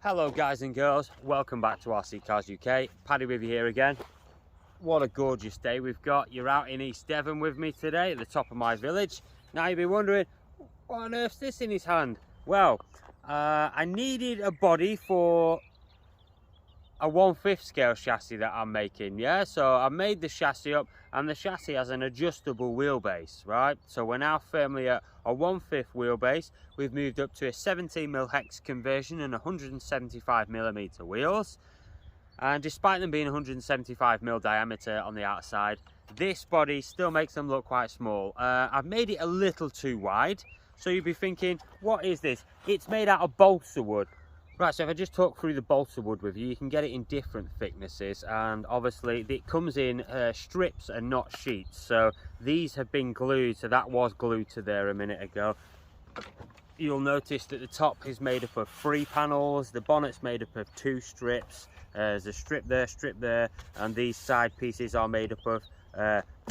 Hello guys and girls, welcome back to RC Cars UK. Paddy with you here again. What a gorgeous day we've got. You're out in East Devon with me today at the top of my village. Now you'll be wondering, what on earth's this in his hand? Well, I needed a body for a 1/5 scale chassis that I'm making, yeah? So I made the chassis up, and the chassis has an adjustable wheelbase, right? So we're now firmly at a 1/5 wheelbase. We've moved up to a 17mm hex conversion and 175mm wheels. And despite them being 175mm diameter on the outside, this body still makes them look quite small. I've made it a little too wide. So you'd be thinking, what is this? It's made out of balsa wood. Right, so if I just talk through the balsa wood with you can get it in different thicknesses, and obviously it comes in strips and not sheets. So these have been glued, so that was glued to there a minute ago. You'll notice that the top is made up of 3 panels, the bonnet's made up of 2 strips, there's a strip there, and these side pieces are made up of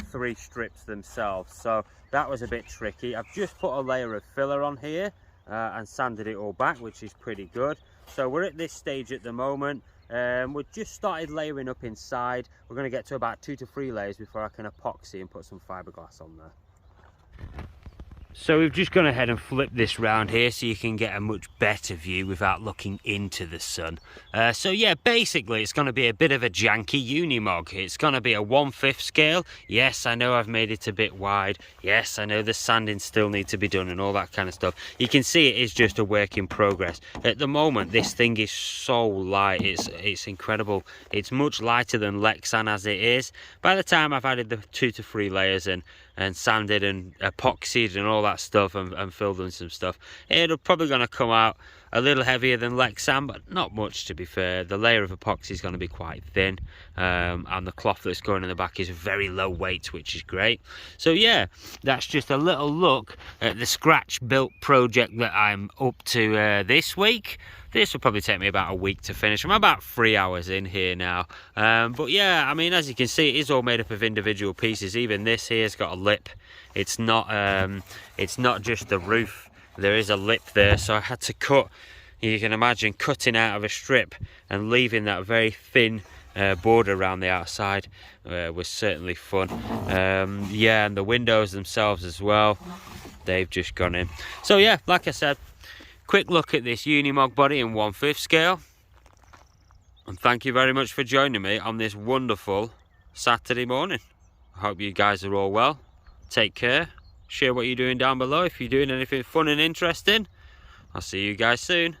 3 strips themselves. So that was a bit tricky. I've just put a layer of filler on here and sanded it all back, which is pretty good. So we're at this stage at the moment. We've just started layering up inside. We're going to get to about 2 to 3 layers before I can epoxy and put some fiberglass on there. So we've just gone ahead and flipped this round here so you can get a much better view without looking into the sun. So yeah, basically it's going to be a bit of a janky unimog. It's going to be a 1/5 scale. Yes, I know I've made it a bit wide. Yes, I know the sanding still needs to be done and all that kind of stuff. You can see it is just a work in progress. At the moment, this thing is so light. It's incredible. It's much lighter than Lexan as it is. By the time I've added the 2 to 3 layers and sanded and epoxied and all that stuff and filled in some stuff, it'll probably going to come out a little heavier than Lexan, but not much, to be fair. The layer of epoxy is going to be quite thin, and the cloth that's going in the back is very low weight, which is great. So yeah, that's just a little look at the scratch built project that I'm up to this week. This will probably take me about a week to finish. I'm about 3 hours in here now. But yeah, I mean, as you can see, it is all made up of individual pieces. Even this here's got a lip. It's not just the roof. There is a lip there, so I had to cut. You can imagine cutting out of a strip and leaving that very thin border around the outside was certainly fun. Yeah, and the windows themselves as well, they've just gone in. So yeah, like I said, quick look at this unimog body in 1/5 scale, and thank you very much for joining me on this wonderful Saturday morning. I hope you guys are all well. Take care. Share what you're doing down below if you're doing anything fun and interesting. I'll see you guys soon.